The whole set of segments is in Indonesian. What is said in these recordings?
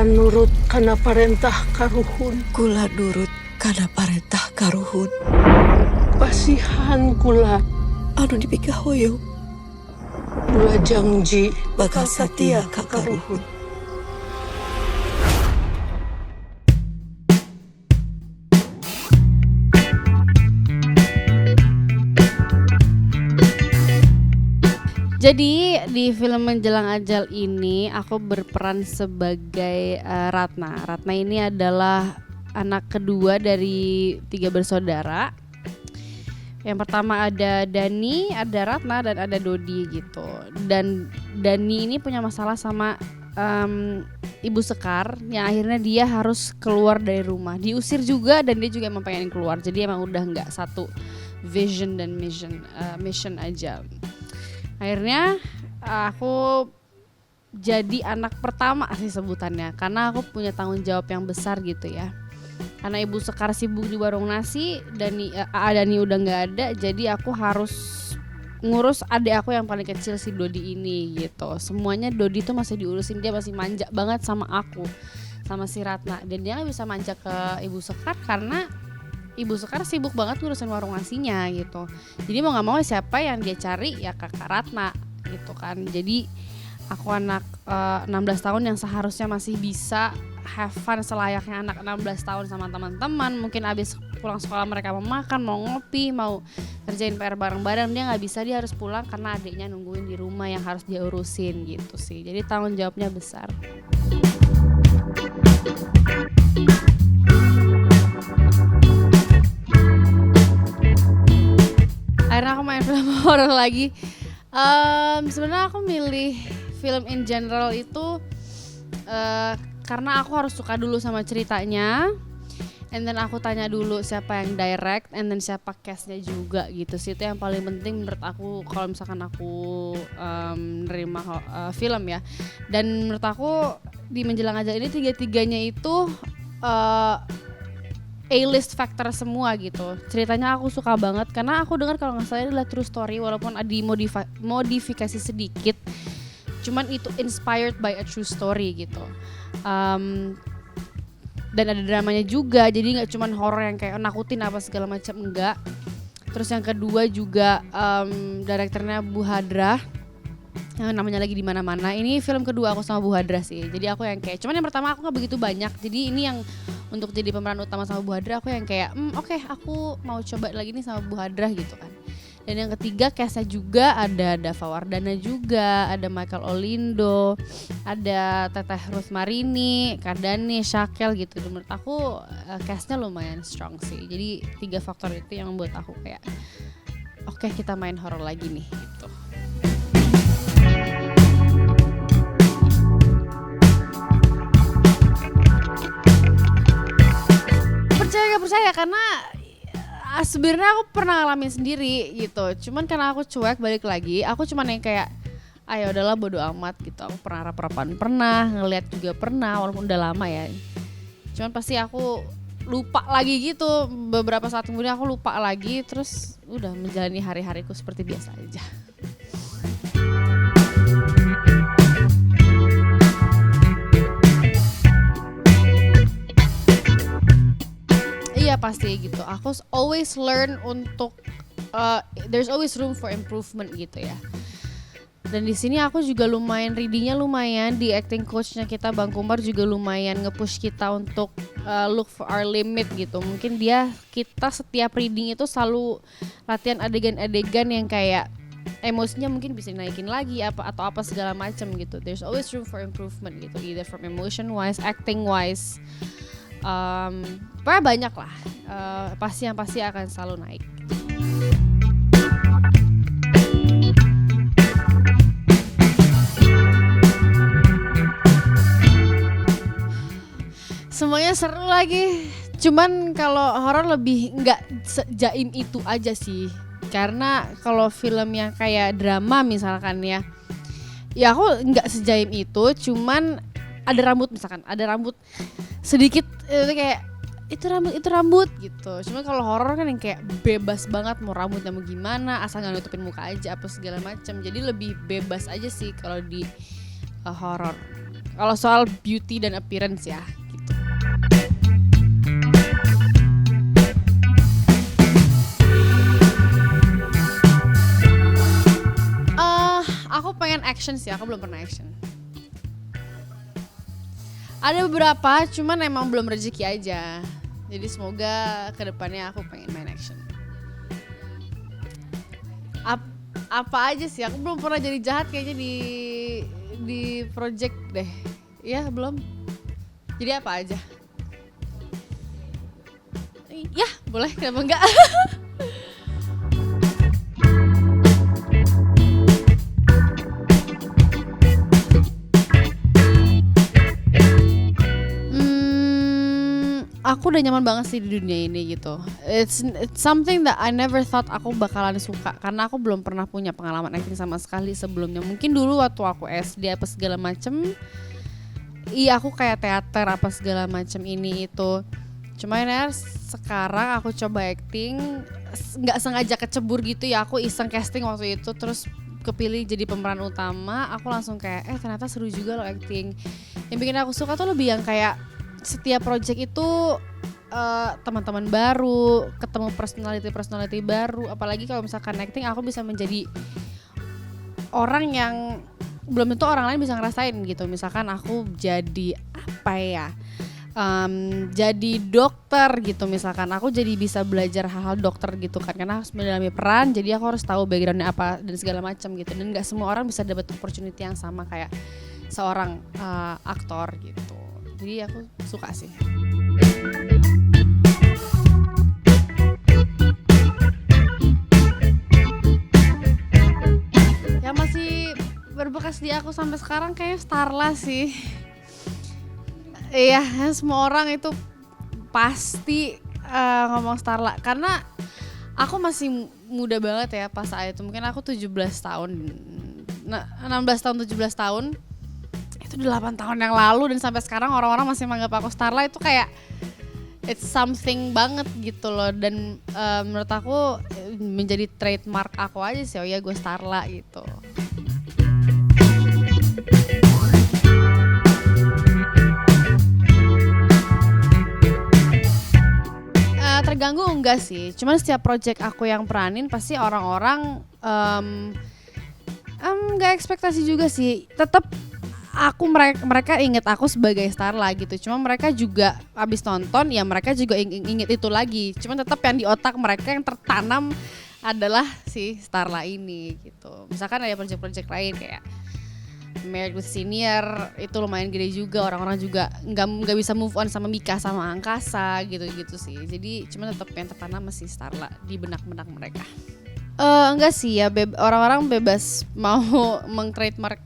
nurut kana parentah karuhun. Kula nurut kana parentah karuhun. Pasihan kula Anu dipikah hoyong kula janji bakal satia ka karuhun. Jadi di film Menjelang Ajal ini aku berperan sebagai Ratna. Ratna ini adalah anak kedua dari 3 bersaudara. Yang pertama ada Dani, ada Ratna, dan ada Dodi gitu. Dan Dani ini punya masalah sama Ibu Sekar, yang akhirnya dia harus keluar dari rumah. Diusir juga dan dia juga emang pengen keluar. Jadi emang udah nggak satu vision dan mission aja. Akhirnya aku jadi anak pertama sih sebutannya, karena aku punya tanggung jawab yang besar gitu ya. Karena Ibu Sekar sibuk di warung nasi, Dani udah nggak ada, jadi aku harus ngurus adik aku yang paling kecil si Dodi ini gitu. Semuanya Dodi tuh masih diurusin, dia masih manja banget sama aku, sama si Ratna. Dan dia nggak bisa manja ke Ibu Sekar karena Ibu Sekar sibuk banget ngurusin warung nasinya gitu. Jadi mau gak mau siapa yang dia cari ya kakak Ratna gitu kan. Jadi aku anak 16 tahun yang seharusnya masih bisa have fun selayaknya anak 16 tahun sama teman-teman. Mungkin abis pulang sekolah mereka mau makan, mau ngopi, mau kerjain PR bareng-bareng. Dia gak bisa, dia harus pulang karena adiknya nungguin di rumah yang harus dia urusin gitu sih. Jadi tanggung jawabnya besar. Akhirnya aku main film horor lagi. Sebenarnya aku milih film in general itu karena aku harus suka dulu sama ceritanya, and then aku tanya dulu siapa yang direct, and then siapa castnya juga gitu sih. Itu yang paling penting menurut aku kalau misalkan aku nerima film ya. Dan menurut aku di Menjelang Ajal ini 3-3-nya itu A-list factor semua gitu. Ceritanya aku suka banget karena aku dengar kalau nggak salah ini adalah true story, walaupun ada modifikasi sedikit. Cuman itu inspired by a true story gitu. Dan ada dramanya juga, jadi nggak cuman horor yang kayak nakutin apa segala macam, enggak. Terus yang kedua juga direkturnya Bu Hadrah, yang namanya lagi di mana-mana. Ini film kedua aku sama Bu Hadrah sih. Jadi aku yang kayak, cuman yang pertama aku nggak begitu banyak. Jadi ini yang untuk jadi pemeran utama sama Bu Hadrah, aku yang kayak oke, aku mau coba lagi nih sama Bu Hadrah gitu kan. Dan yang ketiga castnya juga ada Dava Wardana juga, ada Michael Olindo, ada Teteh Rusmarini, Kardani, Syakel gitu. Dan menurut aku castnya lumayan strong sih. Jadi 3 faktor itu yang membuat aku kayak oke, kita main horor lagi nih gitu. Percaya gak percaya karena sebenarnya aku pernah ngalamin sendiri gitu. Cuman karena aku cuek, balik lagi aku cuman yang kayak ayo udahlah bodo amat gitu. Aku pernah harap-harapan pernah, ngelihat juga pernah, walaupun udah lama ya. Cuman pasti aku lupa lagi gitu. Beberapa saat kemudian aku lupa lagi, terus udah menjalani hari-hariku seperti biasa aja. Iya pasti gitu. Aku always learn untuk there's always room for improvement gitu ya. Dan di sini aku juga lumayan readingnya lumayan, di acting coachnya kita Bang Kumar juga lumayan nge-push kita untuk look for our limit gitu. Mungkin kita setiap reading itu selalu latihan adegan-adegan yang kayak emosinya mungkin bisa dinaikin lagi atau apa segala macam gitu. There's always room for improvement gitu, either from emotion wise, acting wise. Pokoknya banyak lah, pasti akan selalu naik. Semuanya seru lagi, cuman kalau horor lebih nggak sejaim itu aja sih. Karena kalau film yang kayak drama misalkan ya aku nggak sejaim itu, cuman ada rambut sedikit itu kayak itu rambut gitu. Cuma kalau horor kan yang kayak bebas banget, mau rambutnya mau gimana, asal nggak nutupin muka aja apa segala macam. Jadi lebih bebas aja sih kalau di horor. Kalau soal beauty dan appearance ya gitu. Aku pengen action sih, aku belum pernah action. Ada beberapa, cuman emang belum rezeki aja. Jadi semoga kedepannya aku pengen main action. Apa aja sih? Aku belum pernah jadi jahat kayaknya di project deh. Ya belum. Jadi apa aja? Ya boleh, kenapa enggak? Aku udah nyaman banget sih di dunia ini gitu. It's something that I never thought aku bakalan suka karena aku belum pernah punya pengalaman acting sama sekali sebelumnya. Mungkin dulu waktu aku SD apa segala macem, iya aku kayak teater apa segala macem ini itu. Cuman ya sekarang aku coba acting, nggak sengaja kecebur gitu ya. Aku iseng casting waktu itu terus kepilih jadi pemeran utama. Aku langsung kayak ternyata seru juga loh acting. Yang bikin aku suka tuh lebih yang kayak setiap project itu teman-teman baru, ketemu personality baru, apalagi kalau misalkan acting aku bisa menjadi orang yang belum tentu orang lain bisa ngerasain gitu. Misalkan aku jadi apa ya, jadi dokter gitu, misalkan aku jadi bisa belajar hal-hal dokter gitu kan, karena harus mendalami peran, jadi aku harus tahu backgroundnya apa dan segala macam gitu. Dan nggak semua orang bisa dapat opportunity yang sama kayak seorang aktor gitu. Jadi aku suka sih. Yang masih berbekas di aku sampai sekarang kayak Starla sih. Iya, semua orang itu pasti ngomong Starla karena aku masih muda banget ya pas saat itu. Mungkin aku 17 tahun. 16 tahun 17 tahun. Itu 8 tahun yang lalu dan sampai sekarang orang-orang masih menganggap aku Starla. Itu kayak it's something banget gitu loh. Dan menurut aku menjadi trademark aku aja sih. Oh ya gue Starla gitu. Terganggu enggak sih, cuman setiap project aku yang peranin pasti orang-orang gak ekspektasi juga sih. Tetap mereka inget aku sebagai Starla gitu. Cuma mereka juga abis nonton ya mereka juga inget itu lagi. Cuma tetap yang di otak mereka yang tertanam adalah si Starla ini gitu. Misalkan ada project-project lain kayak Married with Senior itu lumayan gede juga, orang-orang juga nggak bisa move on sama Mika sama Angkasa gitu sih. Jadi cuma tetap yang tertanam masih Starla di benak-benak mereka. Enggak sih ya, orang-orang bebas mau trademark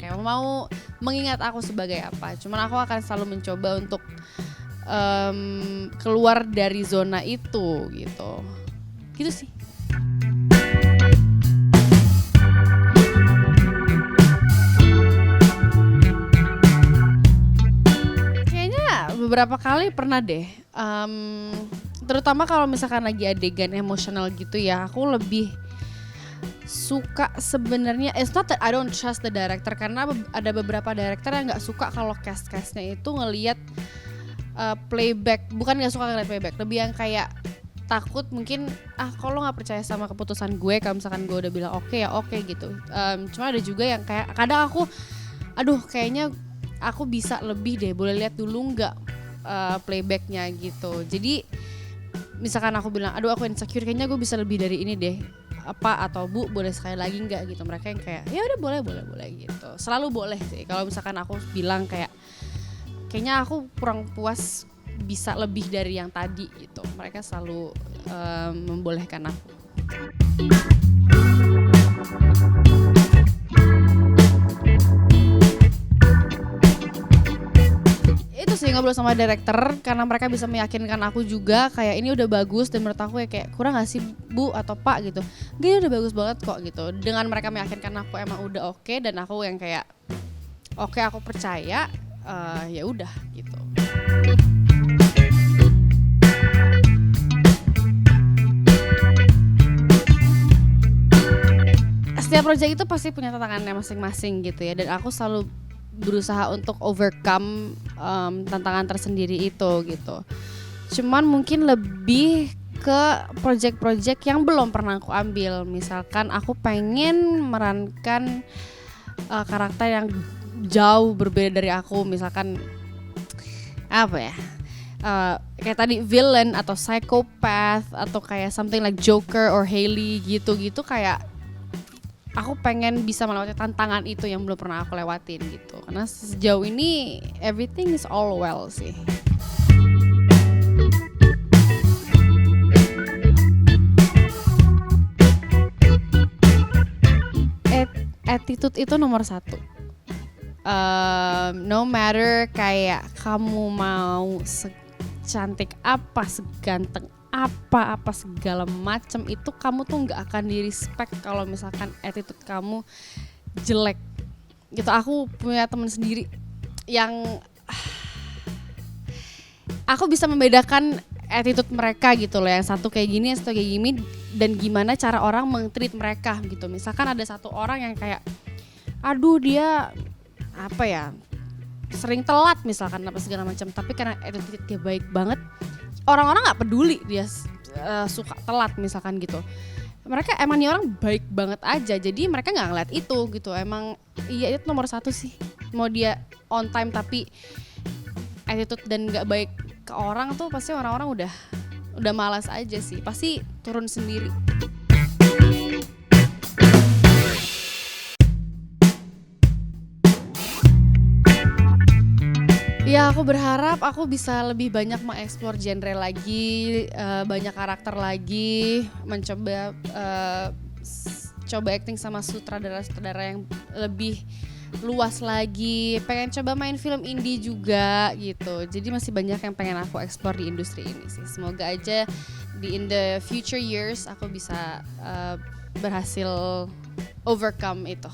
ya, mau mengingat aku sebagai apa. Cuman aku akan selalu mencoba untuk keluar dari zona itu gitu sih. Kayaknya beberapa kali pernah deh. Terutama kalau misalkan lagi adegan emosional gitu ya, aku lebih suka sebenarnya. It's not that I don't trust the director, karena ada beberapa director yang nggak suka kalau cast-castnya itu ngelihat playback, bukan nggak suka ngeliat playback, lebih yang kayak takut mungkin kalau nggak percaya sama keputusan gue, kalau misalkan gue udah bilang oke ya oke gitu. Cuma ada juga yang kayak kadang aku, kayaknya aku bisa lebih deh, boleh lihat dulu nggak playbacknya gitu. Jadi misalkan aku bilang aku insecure, kayaknya gue bisa lebih dari ini deh, atau Bu boleh sekali lagi nggak gitu. Mereka yang kayak ya udah boleh gitu, selalu boleh sih. Kalau misalkan aku bilang kayaknya aku kurang puas, bisa lebih dari yang tadi gitu, mereka selalu membolehkan aku. Itu sih ngobrol sama director, karena mereka bisa meyakinkan aku juga kayak ini udah bagus, dan menurut aku ya kayak kurang gak sih Bu atau Pak gitu. Gak, udah bagus banget kok gitu. Dengan mereka meyakinkan aku emang udah oke, dan aku yang kayak oke, aku percaya, ya udah gitu. Setiap project itu pasti punya tantangannya masing-masing gitu ya, dan aku selalu berusaha untuk overcome tantangan tersendiri itu gitu. Cuman mungkin lebih ke project-project yang belum pernah aku ambil. Misalkan aku pengen merankan karakter yang jauh berbeda dari aku. Misalkan apa ya? Kayak tadi villain atau psychopath atau kayak something like Joker or Hailey gitu-gitu, kayak aku pengen bisa melewati tantangan itu yang belum pernah aku lewatin gitu. Karena sejauh ini everything is all well sih. Attitude itu nomor 1. No matter kayak kamu mau secantik apa, seganteng apa segala macam, itu kamu tuh nggak akan di respect kalau misalkan attitude kamu jelek gitu. Aku punya teman sendiri yang aku bisa membedakan attitude mereka gitu loh, yang satu kayak gini, yang satu kayak gini, dan gimana cara orang meng-treat mereka gitu. Misalkan ada satu orang yang kayak aduh dia apa ya, sering telat misalkan apa segala macam, tapi karena attitude dia baik banget, orang-orang nggak peduli dia suka telat misalkan gitu. Mereka emang nih orang baik banget aja, jadi mereka nggak ngeliat itu gitu. Emang iya, itu nomor 1 sih. Mau dia on time tapi attitude dan nggak baik ke orang tuh, pasti orang-orang udah malas aja sih, pasti turun sendiri. Ya, aku berharap aku bisa lebih banyak mengeksplor genre lagi, banyak karakter lagi, mencoba coba acting sama sutradara-sutradara yang lebih luas lagi. Pengen coba main film indie juga gitu. Jadi masih banyak yang pengen aku eksplor di industri ini sih. Semoga aja in the future years aku bisa berhasil overcome itu.